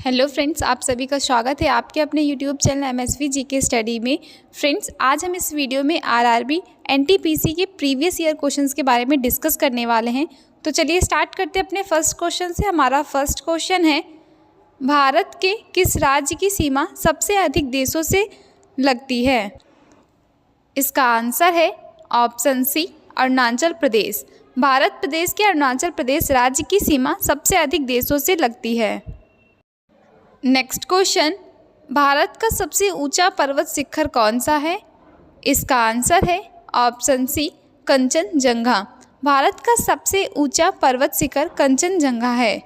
Hello friends, आप सभी का स्वागत है आपके अपने YouTube channel MSV GK study में। फ्रेंड्स, आज हम इस वीडियो में आरआरबी एनटीपीसी के प्रीवियस ईयर क्वेश्चंस के बारे में डिस्कस करने वाले हैं। तो चलिए स्टार्ट करते हैं अपने फर्स्ट क्वेश्चन से। हमारा फर्स्ट क्वेश्चन है, भारत के किस राज्य की सीमा सबसे अधिक देशों से लगती है? इसका आंसर है ऑप्शन सी, अरुणाचल प्रदेश। भारत प्रदेश के अरुणाचल प्रदेश राज्य की सीमा सबसे अधिक देशों से लगती है। नेक्स्ट क्वेश्चन, भारत का सबसे ऊंचा पर्वत शिखर कौन सा है? इसका आंसर है ऑप्शन सी, कंचनजंगा। भारत का सबसे ऊंचा पर्वत शिखर कंचनजंगा है।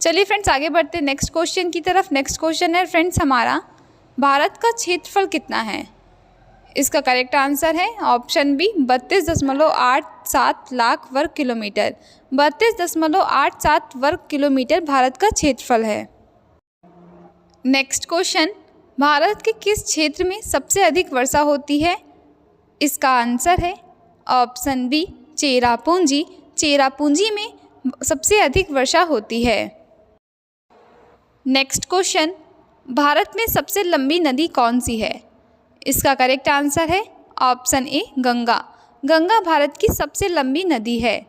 चलिए फ्रेंड्स, आगे बढ़ते हैं नेक्स्ट क्वेश्चन की तरफ। नेक्स्ट क्वेश्चन है फ्रेंड्स हमारा, भारत का क्षेत्रफल कितना है? इसका करेक्ट आंसर है ऑप्शन बी, 32.87 लाख वर्ग किलोमीटर। 32.87 वर्ग किलोमीटर भारत का क्षेत्रफल है। नेक्स्ट क्वेश्चन, भारत के किस क्षेत्र में सबसे अधिक वर्षा होती है? इसका आंसर है ऑप्शन बी, चेरापूंजी। चेरापूंजी में सबसे अधिक वर्षा होती है। नेक्स्ट क्वेश्चन, भारत में सबसे लंबी नदी कौन सी है? इसका करेक्ट आंसर है ऑप्शन ए, गंगा। गंगा भारत की सबसे लंबी नदी है।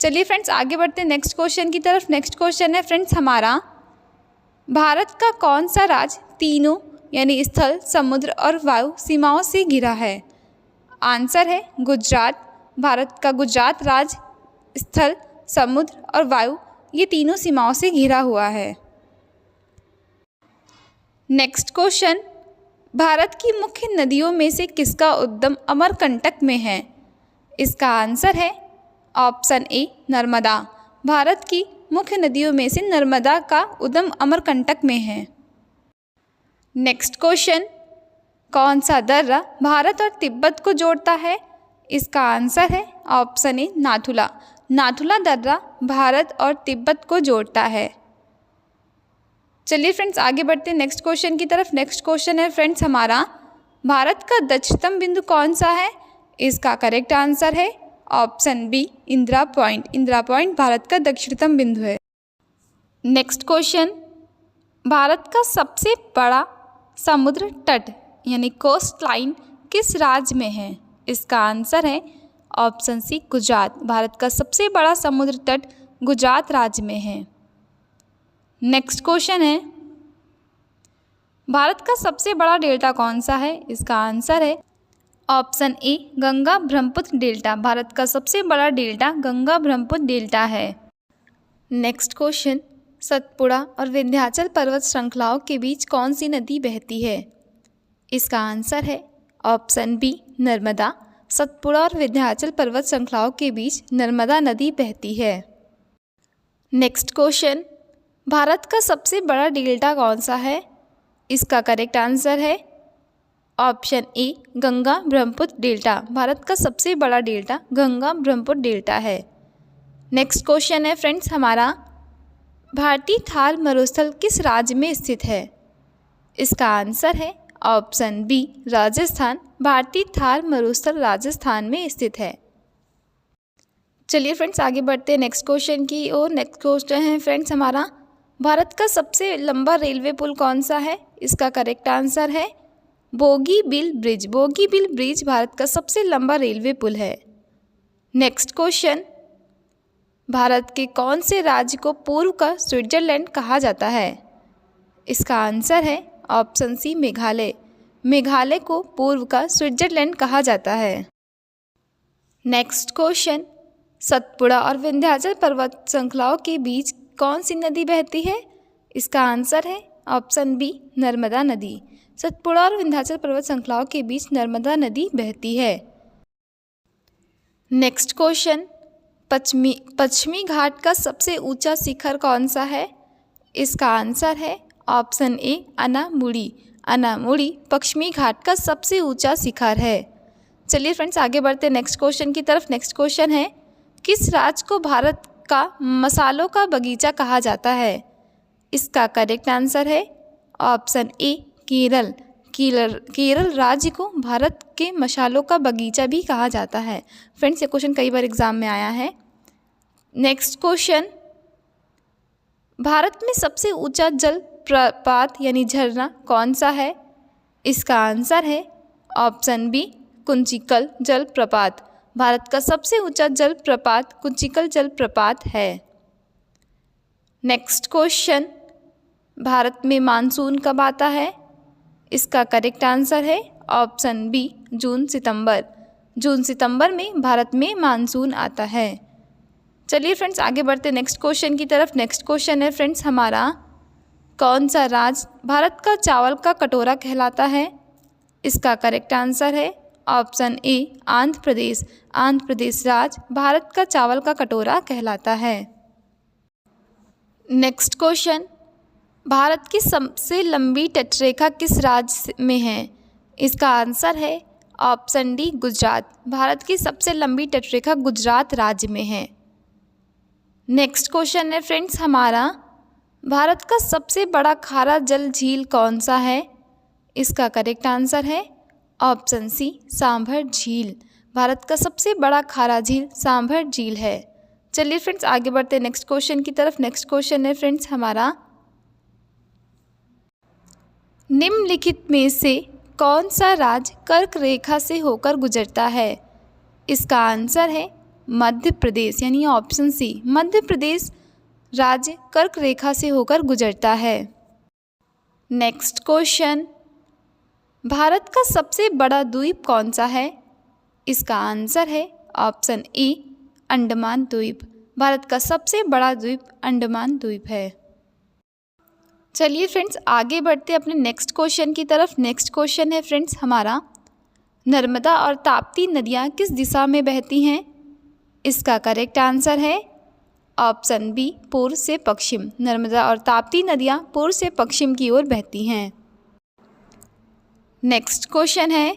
चलिए फ्रेंड्स, आगे बढ़ते हैं नेक्स्ट क्वेश्चन की तरफ। नेक्स्ट क्वेश्चन है फ्रेंड्स हमारा, भारत का कौन सा राज्य तीनों यानी स्थल, समुद्र और वायु सीमाओं से घिरा है? आंसर है गुजरात। भारत का गुजरात राज्य स्थल, समुद्र और वायु ये तीनों सीमाओं से घिरा हुआ है। नेक्स्ट क्वेश्चन, भारत की मुख्य नदियों में से किसका उद्गम अमरकंटक में है? इसका आंसर है ऑप्शन ए, नर्मदा। भारत की मुख्य नदियों में से नर्मदा का उद्गम अमरकंटक में है। नेक्स्ट क्वेश्चन, कौन सा दर्रा भारत और तिब्बत को जोड़ता है? इसका आंसर है ऑप्शन ए, नाथुला। नाथुला दर्रा भारत और तिब्बत को जोड़ता है। चलिए फ्रेंड्स, आगे बढ़ते हैं नेक्स्ट क्वेश्चन की तरफ। नेक्स्ट क्वेश्चन है फ्रेंड्स हमारा, भारत का दक्षिणतम बिंदु कौन सा है? इसका करेक्ट आंसर है option B, Indira Point. Indira Point Bharat का दक्षिणतम बिंदु है। नेक्स्ट क्वेश्चन, भारत का सबसे बड़ा समुद्र तट यानी कोस्ट लाइन किस राज्य में है? इसका आंसर है ऑप्शन सी, गुजरात। भारत का सबसे बड़ा समुद्र तट गुजरात राज्य में है। नेक्स्ट क्वेश्चन है, भारत का सबसे बड़ा डेल्टा कौन सा है? इसका आंसर है option A, Ganga Brahmaputra delta. Bharat का सबसे बड़ा डेल्टा गंगा ब्रह्मपुत्र डेल्टा है। नेक्स्ट क्वेश्चन, सतपुड़ा और विंध्याचल पर्वत श्रृंखलाओं के बीच कौन सी नदी बहती है? इसका आंसर है ऑप्शन बी, नर्मदा। सतपुड़ा और विंध्याचल पर्वत श्रृंखलाओं के बीच नर्मदा नदी बहती है। नेक्स्ट क्वेश्चन, भारत का सबसे बड़ा डेल्टा कौन सा है? इसका करेक्ट आंसर है option A, Ganga Brahmaputra delta. Bharat का सबसे बड़ा डेल्टा गंगा ब्रह्मपुत्र डेल्टा है। नेक्स्ट क्वेश्चन है फ्रेंड्स हमारा, भारतीय थार मरुस्थल किस राज्य में स्थित है? इसका आंसर है ऑप्शन बी, राजस्थान। भारतीय थार मरुस्थल राजस्थान में स्थित है। चलिए फ्रेंड्स, आगे बढ़ते हैं नेक्स्ट क्वेश्चन की ओर। नेक्स्ट क्वेश्चन है फ्रेंड्स हमारा, भारत का सबसे लंबा रेलवे पुल कौन सा है? इसका करेक्ट आंसर है बोगीबील ब्रिज। बोगीबील ब्रिज भारत का सबसे लंबा रेलवे पुल है। नेक्स्ट क्वेश्चन, भारत के कौन से राज्य को पूर्व का स्विट्जरलैंड कहा जाता है? इसका आंसर है ऑप्शन सी, मेघालय। मेघालय को पूर्व का स्विट्जरलैंड कहा जाता है। नेक्स्ट क्वेश्चन, सतपुड़ा और विंध्याचल पर्वत श्रृंखलाओं के बीच कौन सी नदी बहती है? इसका आंसर है ऑप्शन बी, नर्मदा नदी। सतपुड़ा और विंध्याचल पर्वत श्रृंखलाओं के बीच नर्मदा नदी बहती है। नेक्स्ट क्वेश्चन, पश्चिमी घाट का सबसे ऊंचा शिखर कौन सा है? इसका आंसर है ऑप्शन ए, अनामुड़ी। अनामुड़ी पश्चिमी घाट का सबसे ऊंचा शिखर है। चलिए फ्रेंड्स, आगे बढ़ते हैं नेक्स्ट क्वेश्चन की तरफ। नेक्स्ट क्वेश्चन है, किस राज्य को भारत का मसालों का बगीचा कहा जाता है? इसका करेक्ट आंसर है ऑप्शन ए, केरल। केरल राज्य को भारत के मसालों का बगीचा भी कहा जाता है। फ्रेंड्स, ये क्वेश्चन कई बार एग्जाम में आया है। नेक्स्ट क्वेश्चन, भारत में सबसे ऊंचा जल प्रपात यानी झरना कौन सा है? इसका आंसर है ऑप्शन बी कुंचिकल जलप्रपात। भारत का सबसे ऊंचा जलप्रपात कुंचिकल जलप्रपात है। नेक्स्ट क्वेश्चन, भारत में मानसून कब आता है? इसका करेक्ट आंसर है ऑप्शन बी जून सितंबर। जून सितंबर में भारत में मानसून आता है। चलिए फ्रेंड्स आगे बढ़ते नेक्स्ट क्वेश्चन की तरफ। नेक्स्ट क्वेश्चन है फ्रेंड्स हमारा, कौन सा राज्य भारत का चावल का कटोरा कहलाता है? इसका करेक्ट आंसर है ऑप्शन ए आंध्र प्रदेश। आंध्र प्रदेश राज्य भारत का चावल का कटोरा कहलाता है। नेक्स्ट क्वेश्चन, भारत की सबसे लंबी तटरेखा किस राज्य में है? इसका आंसर है ऑप्शन डी गुजरात। भारत की सबसे लंबी तटरेखा गुजरात राज्य में है। नेक्स्ट क्वेश्चन है फ्रेंड्स हमारा, भारत का सबसे बड़ा खारा जल झील कौन सा है? इसका करेक्ट आंसर है ऑप्शन सी सांभर झील। भारत का सबसे बड़ा खारा झील सांभर झील है। चलिए फ्रेंड्स आगे बढ़ते नेक्स्ट क्वेश्चन की तरफ। नेक्स्ट क्वेश्चन है फ्रेंड्स हमारा, निम्नलिखित में से कौन सा राज्य कर्क रेखा से होकर गुजरता है? इसका आंसर है मध्य प्रदेश यानी ऑप्शन सी मध्य प्रदेश राज्य कर्क रेखा से होकर गुजरता है। नेक्स्ट क्वेश्चन, भारत का सबसे बड़ा द्वीप कौन सा है? इसका आंसर है ऑप्शन ए अंडमान द्वीप। भारत का सबसे बड़ा द्वीप अंडमान द्वीप है। चलिए फ्रेंड्स आगे बढ़ते अपने नेक्स्ट क्वेश्चन की तरफ। नेक्स्ट क्वेश्चन है फ्रेंड्स हमारा, नर्मदा और ताप्ती नदियाँ किस दिशा में बहती हैं? इसका करेक्ट आंसर है ऑप्शन बी पूर्व से पश्चिम। नर्मदा और ताप्ती नदियाँ पूर्व से पश्चिम की ओर बहती हैं। नेक्स्ट क्वेश्चन है,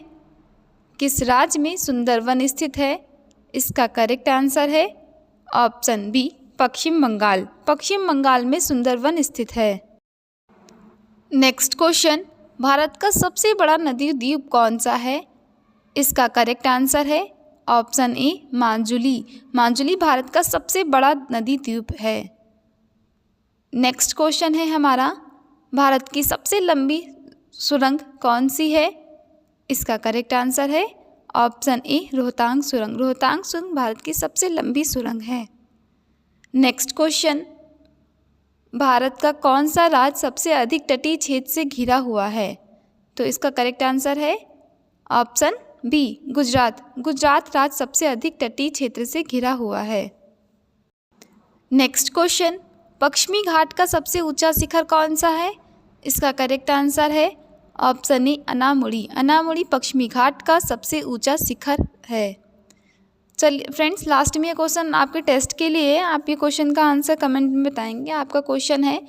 किस राज्य में सुंदरवन स्थित है? इसका करेक्ट आंसर है ऑप्शन बी पश्चिम बंगाल। पश्चिम बंगाल में सुंदरवन स्थित है। नेक्स्ट क्वेश्चन, भारत का सबसे बड़ा नदी द्वीप कौन सा है? इसका करेक्ट आंसर है ऑप्शन ए माजुली। माजुली भारत का सबसे बड़ा नदी द्वीप है। नेक्स्ट क्वेश्चन है हमारा, भारत की सबसे लंबी सुरंग कौन सी है? इसका करेक्ट आंसर है ऑप्शन ए रोहतांग सुरंग। रोहतांग सुरंग भारत की सबसे लंबी सुरंग है। नेक्स्ट क्वेश्चन, भारत का कौन सा राज्य सबसे अधिक तटीय क्षेत्र से घिरा हुआ है? तो इसका करेक्ट आंसर है ऑप्शन बी गुजरात। गुजरात राज्य सबसे अधिक तटीय क्षेत्र से घिरा हुआ है। नेक्स्ट क्वेश्चन, पश्चिमी घाट का सबसे ऊंचा शिखर कौन सा है? इसका करेक्ट आंसर है ऑप्शन ए अनामुड़ी। अनामुड़ी पश्चिमी घाट का सबसे ऊंचा शिखर है। चलिए फ्रेंड्स लास्ट में ये क्वेश्चन आपके टेस्ट के लिए है। आप ये क्वेश्चन का आंसर कमेंट में बताएंगे। आपका क्वेश्चन है,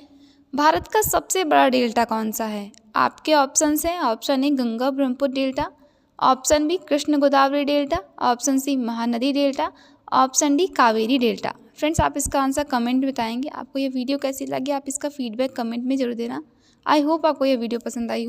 भारत का सबसे बड़ा डेल्टा कौन सा है? आपके ऑप्शंस हैं option A Ganga Brahmaputra delta, option B Krishna Godavari delta, option C Mahanadi delta, option D Kaveri delta. Friends आप इसका आंसर कमेंट में बताएंगे। आपको ये वीडियो कैसी लगी, आप इसका फीडबैक कमेंट में जरूर देना। आई होप आपको ये वीडियो पसंद आई हो।